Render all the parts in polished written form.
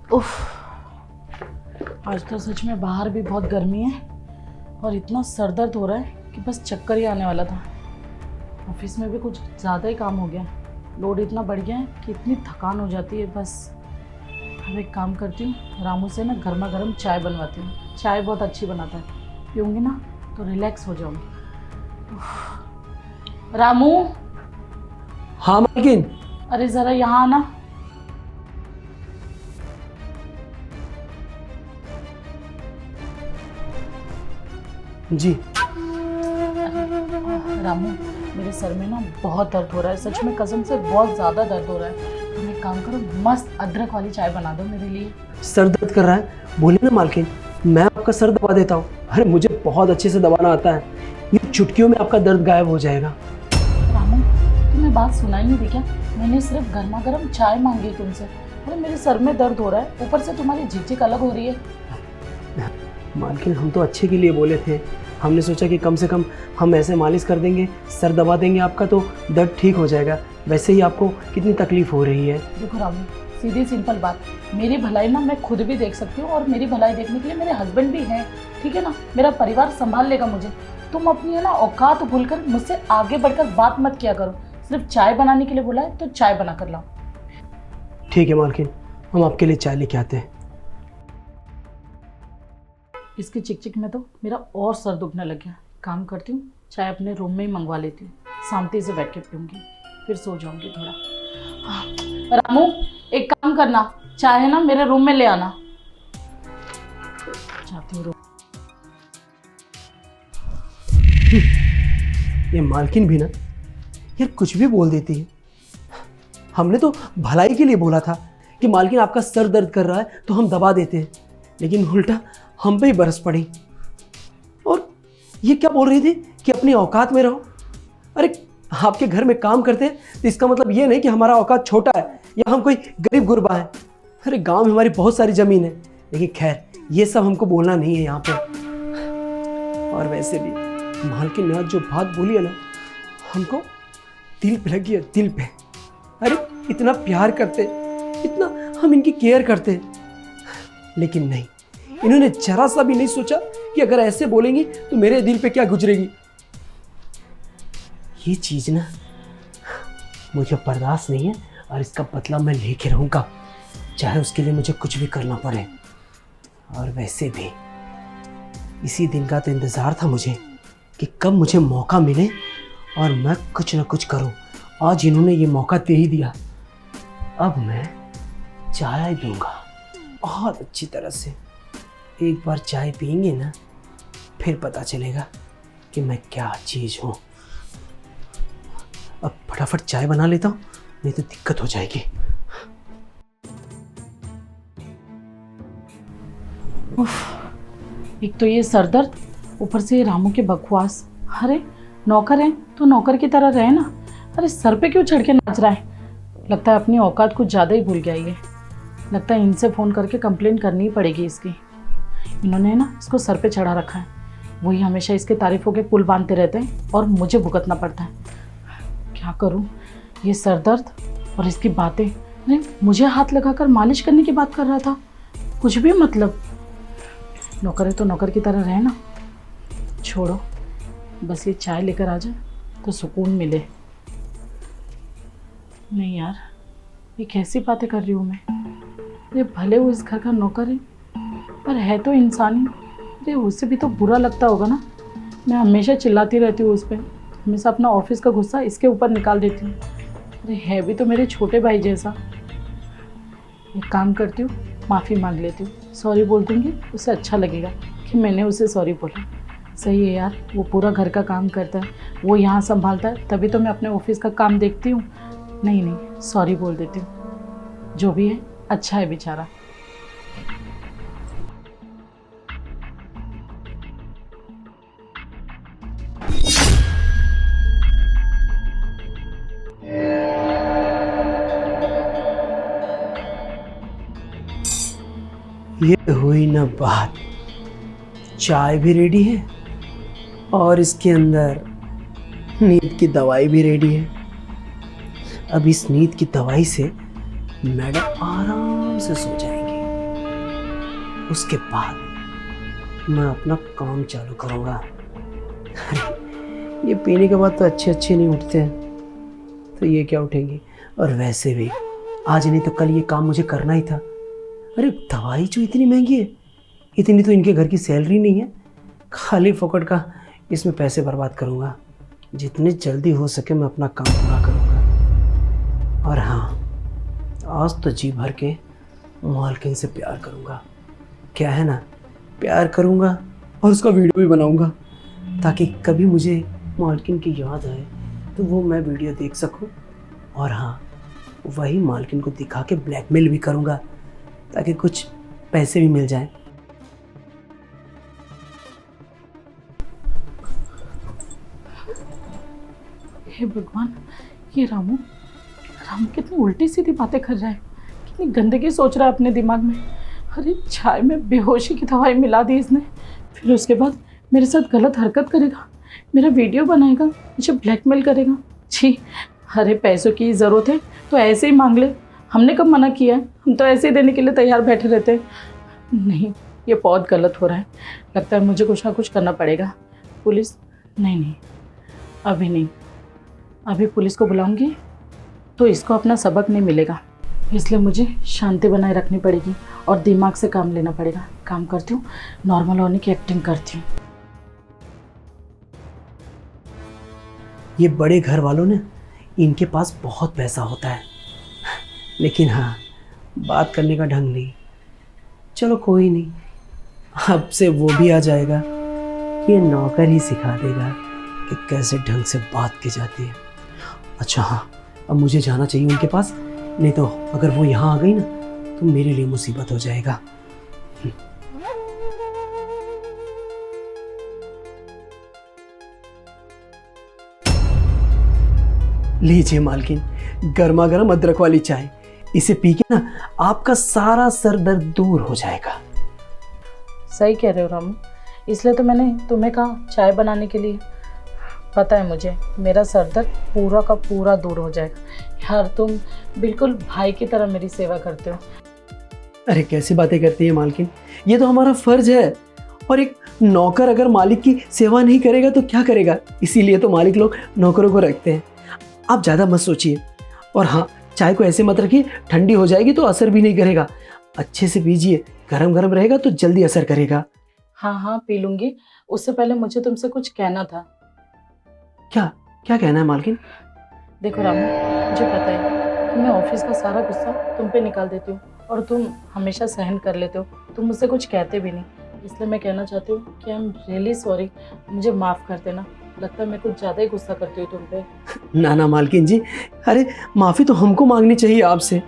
उफ, आज तो सच में बाहर भी बहुत गर्मी है और इतना सर दर्द हो रहा है कि बस चक्कर ही आने वाला था। ऑफिस में भी कुछ ज़्यादा ही काम हो गया, लोड इतना बढ़ गया है कि इतनी थकान हो जाती है। बस अब एक काम करती हूँ, रामू से ना गर्मा गर्म चाय बनवाती हूँ। चाय बहुत अच्छी बनाता है, पीऊँगी ना तो रिलैक्स हो जाऊँगी। रामू। हाँ मालकिन। अरे ज़रा यहाँ आना। जी। रामू, मेरे सर में ना बहुत दर्द हो रहा है, सच में कसम से बहुत ज़्यादा दर्द हो रहा है। तुम एक काम करो, मस्त अदरक वाली चाय बना दो मेरे लिए। सर दर्द कर रहा है, बोलिए ना मालकिन, मैं आपका सर दबा देता हूँ। अरे मुझे बहुत अच्छे से दबाना आता है, ये चुटकियों में आपका दर्द गायब हो जाएगा। रामू, तुम्हें बात सुनाई नहीं दी क्या? मैंने सिर्फ गर्मा गर्म चाय मांगी तुमसे। अरे मेरे सर में दर्द हो रहा है, ऊपर से तुम्हारी झिकझिक अलग हो रही है। मालकिन हम तो अच्छे के लिए बोले थे, हमने सोचा कि कम से कम हम ऐसे मालिश कर देंगे, सर दबा देंगे आपका तो दर्द ठीक हो जाएगा। वैसे ही आपको कितनी तकलीफ हो रही है। देखो रामू, सीधी सिंपल बात, मेरी भलाई ना मैं खुद भी देख सकती हूँ और मेरी भलाई देखने के लिए मेरे हस्बैंड भी हैं, ठीक है ना? मेरा परिवार संभाल लेगा मुझे। तुम अपनी है ना औकात भूलकर मुझसे आगे बढ़कर बात मत किया करो। सिर्फ चाय बनाने के लिए बोला है तो चाय बना कर लाओ। ठीक है मालकिन, हम आपके लिए चाय लेके आते हैं। इसकी चिकचिक में तो मेरा और सर दुखने लग गया। काम करती हूँ, चाय अपने रूम में ही मंगवा लेती हूँ, शांति से बैठ के पीऊँगी, फिर सो जाऊँगी थोड़ा। रामू, एक काम करना, चाय है ना मेरे रूम में ले आना। जाती हूँ। ये मालकिन भी ना यार कुछ भी बोल देती है। हमने तो भलाई के लिए बोला था कि मालकिन आपका सर दर्द कर रहा है तो हम दबा देते हैं, लेकिन उल्टा हम पे ही बरस पड़ी। और ये क्या बोल रही थी कि अपनी औकात में रहो। अरे आपके घर में काम करते हैं तो इसका मतलब ये नहीं कि हमारा औकात छोटा है या हम कोई गरीब गुरबा है। अरे गांव में हमारी बहुत सारी ज़मीन है, लेकिन खैर ये सब हमको बोलना नहीं है यहाँ पे। और वैसे भी मालकिन ने आज जो बात बोली है ना, हमको दिल पे लगी है, दिल पे। अरे इतना प्यार करते, इतना हम इनकी केयर करते, लेकिन नहीं, इन्होंने जरा सा भी नहीं सोचा कि अगर ऐसे बोलेंगी तो मेरे दिल पे क्या गुजरेगी। ये चीज ना मुझे बर्दाश्त नहीं है और इसका बदला मैं लेके रहूंगा, चाहे उसके लिए मुझे कुछ भी करना पड़े। और वैसे भी इसी दिन का तो इंतजार था मुझे कि कब मुझे मौका मिले और मैं कुछ ना कुछ करूं। आज इन्होंने ये मौका दे ही दिया, अब मैं चाय दूंगा बहुत अच्छी तरह से। एक बार चाय पियेंगे ना फिर पता चलेगा कि मैं क्या चीज़ हूँ। अब फटाफट चाय बना लेता हूँ, नहीं तो दिक्कत हो जाएगी। एक तो ये सर दर्द, ऊपर से रामू के बकवास। अरे नौकर है तो नौकर की तरह रहे ना। अरे सर पे क्यों चढ़ के नाच रहा है? लगता है अपनी औकात कुछ ज़्यादा ही भूल गया ये। लगता है इनसे फ़ोन करके कंप्लेंट करनी ही पड़ेगी इसकी। इन्होंने ना इसको सर पे चढ़ा रखा है, वही हमेशा इसके तारीफ़ों के पुल बांधते रहते हैं और मुझे भुगतना पड़ता है। क्या करूं? ये सर दर्द और इसकी बातें। अरे मुझे हाथ लगाकर मालिश करने की बात कर रहा था, कुछ भी मतलब। नौकर है तो नौकर की तरह रहे ना। छोड़ो, बस ये चाय लेकर आ जाए तो सुकून मिले। नहीं यार, ये कैसी बातें कर रही हूँ मैं। ये भले वो इस घर का नौकर है पर है तो इंसान ही। अरे उसे भी तो बुरा लगता होगा ना। मैं हमेशा चिल्लाती रहती हूँ उस पर, हमेशा अपना ऑफिस का गुस्सा इसके ऊपर निकाल देती हूँ। अरे है भी तो मेरे छोटे भाई जैसा। एक काम करती हूँ, माफ़ी मांग लेती हूँ, सॉरी बोल दूँगी, उसे अच्छा लगेगा कि मैंने उसे सॉरी बोला। सही है यार, वो पूरा घर का काम करता है, वो यहाँ संभालता है, तभी तो मैं अपने ऑफिस का काम देखती हूँ। नहीं, सॉरी बोल देती हूँ। जो भी है अच्छा है बेचारा। ये हुई ना बात, चाय भी रेडी है और इसके अंदर नींद की दवाई भी रेडी है। अब इस नींद की दवाई से मैडम आराम से सो जाएंगी। उसके बाद मैं अपना काम चालू करूँगा। अरे ये पीने के बाद तो अच्छे अच्छे नहीं उठते हैं, तो ये क्या उठेंगे। और वैसे भी आज नहीं तो कल ये काम मुझे करना ही था। अरे दवाई जो इतनी महंगी है, इतनी तो इनके घर की सैलरी नहीं है। खाली फोकट का इसमें पैसे बर्बाद करूँगा। जितनी जल्दी हो सके मैं अपना काम पूरा करूँगा। और हाँ, आज तो जी भर के मालकिन से प्यार करूँगा। क्या है ना, प्यार करूँगा और उसका वीडियो भी बनाऊँगा, ताकि कभी मुझे मालकिन की याद आए तो वो मैं वीडियो देख सकूँ। और हाँ, वही मालकिन को दिखा के ब्लैकमेल भी करूँगा, ताकि कुछ पैसे भी मिल जाएं। हे भगवान, ये रामू रामू कितनी उल्टी सीधी बातें कर रहा है, कितनी गंदगी सोच रहा है अपने दिमाग में। अरे चाय में बेहोशी की दवाई मिला दी इसने, फिर उसके बाद मेरे साथ गलत हरकत करेगा, मेरा वीडियो बनाएगा, मुझे ब्लैकमेल करेगा। छी, अरे पैसों की ज़रूरत है तो ऐसे ही मांग ले, हमने कब मना किया है, हम तो ऐसे ही देने के लिए तैयार बैठे रहते हैं। नहीं, ये बहुत गलत हो रहा है, लगता है मुझे कुछ ना कुछ करना पड़ेगा। पुलिस? नहीं, अभी नहीं, अभी पुलिस को बुलाऊंगी तो इसको अपना सबक नहीं मिलेगा, इसलिए मुझे शांति बनाए रखनी पड़ेगी और दिमाग से काम लेना पड़ेगा। काम करती हूँ, नॉर्मल होने की एक्टिंग करती हूँ। ये बड़े घर वालों ने, इनके पास बहुत पैसा होता है, लेकिन हाँ, बात करने का ढंग नहीं। चलो कोई नहीं, अब से वो भी आ जाएगा, ये नौकर ही सिखा देगा कि कैसे ढंग से बात की जाती है। अच्छा हाँ, अब मुझे जाना चाहिए उनके पास, नहीं तो अगर वो यहाँ आ गई ना तो मेरे लिए मुसीबत हो जाएगा। लीजिए मालकिन, गर्मा गर्म अदरक वाली चाय, इसे पी के ना आपका सारा सर दर्द दूर हो जाएगा। सही कह रहे हो रामू, इसलिए तो मैंने तुम्हें कहा चाय बनाने के लिए। पता है मुझे, मेरा सर दर्द पूरा का पूरा दूर हो जाएगा। यार तुम बिल्कुल भाई की तरह मेरी सेवा करते हो। अरे कैसी बातें करती है मालकिन, ये तो हमारा फर्ज है। और एक नौकर अगर मालिक की सेवा नहीं करेगा तो क्या करेगा, इसीलिए तो मालिक लोग नौकरों को रखते हैं। आप ज़्यादा मत सोचिए, और हाँ, चाय को ऐसे मत रखिए, ठंडी हो जाएगी तो असर भी नहीं करेगा। अच्छे से पीजिए, गरम गरम रहेगा तो जल्दी असर करेगा। हाँ पी लूँगी। उससे पहले मुझे तुमसे कुछ कहना था। क्या क्या कहना है मालकिन? देखो रामू, मुझे पता है कि मैं ऑफिस का सारा गुस्सा तुम पे निकाल देती हूँ और तुम हमेशा सहन कर लेते हो, तुम मुझसे कुछ कहते भी नहीं। इसलिए मैं कहना चाहती हूँ कि आई एम रियली सॉरी, मुझे माफ़ कर देना। लगता है मैं कुछ ज़्यादा ही गुस्सा करती हूँ तुम पे। ना मालकिन जी, अरे माफ़ी तो हमको मांगनी चाहिए आपसे,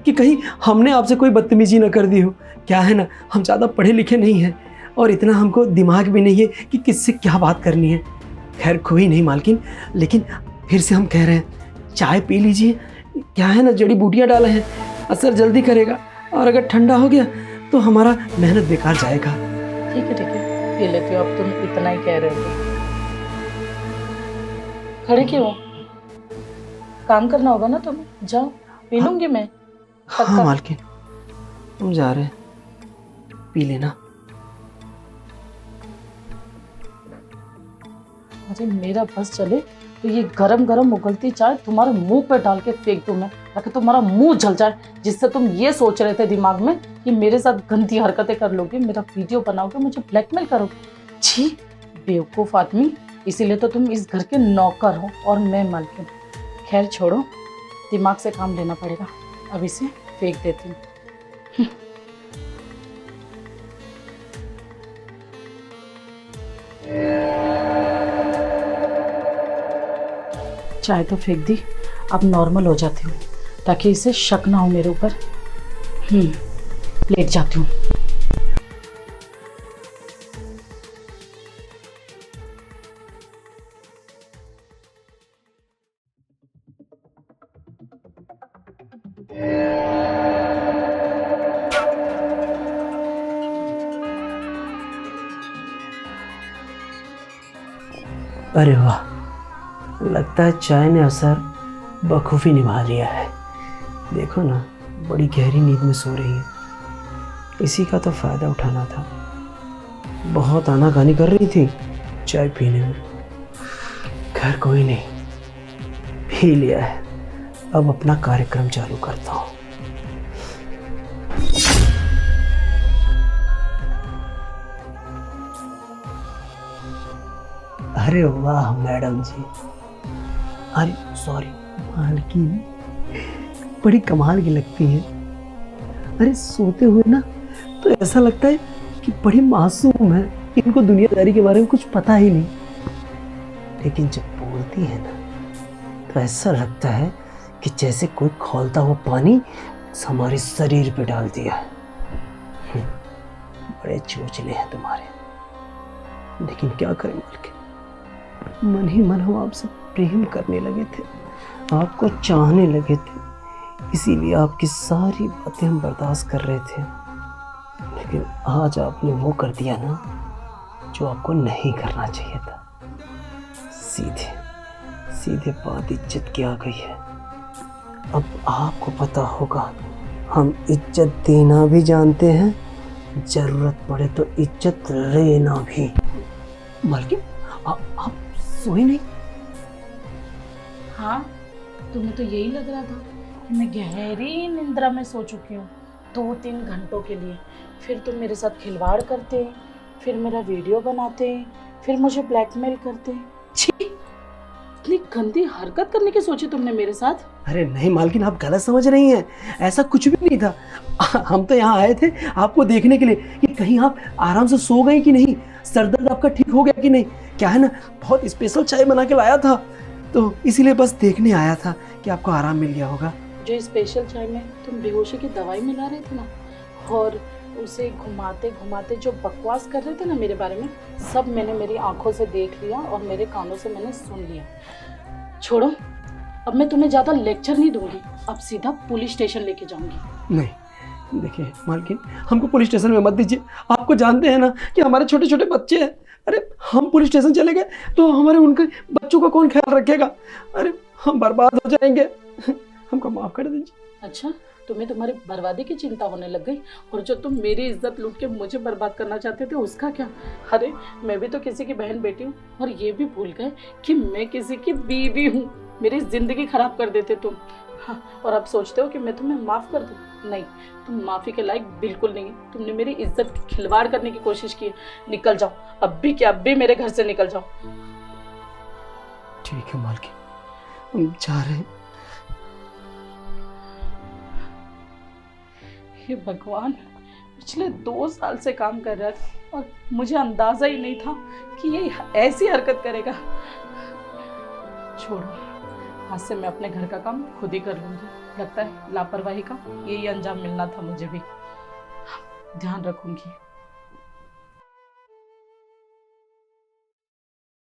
कि कहीं हमने आपसे कोई बदतमीजी न कर दी हो। क्या है ना, हम ज़्यादा पढ़े लिखे नहीं हैं और इतना हमको दिमाग भी नहीं है कि किससे क्या बात करनी है। खैर कोई नहीं मालकिन, लेकिन फिर से हम कह रहे हैं, चाय पी लीजिए। क्या है ना, जड़ी बूटियाँ डाले हैं, असर जल्दी करेगा, और अगर ठंडा हो गया तो हमारा मेहनत बेकार जाएगा। ठीक है पी लेती हूँ, अब तुम इतना ही कह रहे हो। खड़े क्यों हो? काम करना होगा ना तुम्हें, जाओ पी लूँगी मैं। हाँ मालकिन, हम जा रहे हैं, पी लेना। अरे मेरा बस चले तो ये गरम गरम उगलती चाय तुम्हारे मुंह पे डाल के फेंक दूं मैं, ताकि तुम्हारा मुंह जल जाए, जिससे तुम ये सोच रहे थे दिमाग में कि मेरे साथ गंदी हरकतें कर लोगे, मेरा वीडियो बनाओगे, मुझे ब्लैकमेल करोगे। छी बेवकूफ़ आदमी, इसीलिए तो तुम इस घर के नौकर हो और मैं मालकिन। खैर छोड़ो, दिमाग से काम लेना पड़ेगा। अब इसे फेंक देती हूँ। चाय तो फेंक दी, अब नॉर्मल हो जाती हूँ ताकि इसे शक ना हो मेरे ऊपर। लेट जाती हूँ। अरे वाह, लगता है चाय ने असर बखूबी निभा लिया है। देखो ना, बड़ी गहरी नींद में सो रही है। इसी का तो फायदा उठाना था। बहुत आनाकानी कर रही थी चाय पीने में। खैर कोई नहीं, पी लिया है, अब अपना कार्यक्रम चालू करता हूँ। अरे वाह मैडम जी, अरे सॉरी मालकिन, बड़ी कमाल की लगती है। अरे सोते हुए ना तो ऐसा लगता है कि बड़ी मासूम है, इनको दुनियादारी के बारे में कुछ पता ही नहीं, लेकिन जब बोलती है ना तो ऐसा लगता है कि जैसे कोई खौलता हुआ पानी हमारे शरीर पे डाल दिया है। बड़े चोचले हैं तुम्हारे, लेकिन क्या करें मालकिन, मन ही मन हम आपसे प्रेम करने लगे थे, आपको चाहने लगे थे, इसीलिए आपकी सारी बातें हम बर्दाश्त कर रहे थे। लेकिन आज आपने वो कर दिया ना जो आपको नहीं करना चाहिए था। सीधे सीधे बात इज्जत की आ गई है। अब आपको पता होगा, हम इज्जत देना भी जानते हैं, जरूरत पड़े तो इज्जत लेना भी। मालकिन आप सोए नहीं? हाँ, तुम्हें तो यही लग रहा था कि मैं गहरी निंद्रा में सो चुकी हूँ 2-3 घंटों के लिए। फिर तुम मेरे साथ खिलवाड़ करते, फिर मेरा वीडियो बनाते, फिर मुझे ब्लैकमेल करते। छी, इतनी गंदी हरकत करने की सोची तुमने मेरे साथ? अरे नहीं मालकिन, आप गलत समझ रही हैं, ऐसा कुछ भी नहीं था। हम तो यहाँ आए थे आपको देखने के लिए कि कहीं आप आराम से सो गई कि नहीं, सर दर्द आपका ठीक हो गया कि नहीं। क्या है ना, बहुत स्पेशल चाय बना के लाया था, तो इसीलिए बस देखने आया था कि आपको आराम मिल गया होगा। जो स्पेशल चाय में तुम बेहोशी की दवाई मिला रहे थे ना, और उसे घुमाते घुमाते जो बकवास कर रहे थे ना मेरे बारे में, सब मैंने मेरी आंखों से देख लिया और मेरे कानों से मैंने सुन लिया। छोड़ो, अब मैं तुम्हें ज़्यादा लेक्चर नहीं दूंगी, अब सीधा पुलिस स्टेशन लेके जाऊंगी। नहीं देखिए मालकिन, हमको पुलिस स्टेशन में मत दीजिए। आपको जानते हैं ना कि हमारे छोटे छोटे बच्चे हैं। अरे हम पुलिस स्टेशन चले गए तो हमारे उनके बच्चों का कौन ख्याल रखेगा? अरे हम बर्बाद हो जाएंगे। हमको माफ कर दीजिए। अच्छा, तुम्हें तुम्हारी बर्बादी की चिंता होने लग गई, और जो तुम मेरी इज्जत लूट के मुझे बर्बाद करना चाहते थे उसका क्या? अरे मैं भी तो किसी की बहन बेटी हूँ, और ये भी भूल गए कि मैं किसी की बीवी हूँ। मेरी जिंदगी खराब कर देते तुम। हाँ, और अब सोचते हो कि मैं तुम्हें माफ कर दूँ? नहीं, तुम माफी के लायक बिल्कुल नहीं। तुमने मेरी इज्जत की खिलवाड़ करने की कोशिश की है। निकल जाओ, अब भी क्या, अब भी मेरे घर से निकल जाओ। ठीक है मालकिन, हम जा रहे हैं। हे भगवान, पिछले 2 साल से काम कर रहा था और मुझे अंदाजा ही नहीं था कि ये ऐसी हरकत करेगा। छोड़ो, आज से मैं अपने घर का काम खुद ही कर लूंगी। लगता है लापरवाही का यही अंजाम मिलना था मुझे भी। ध्यान रखूंगी।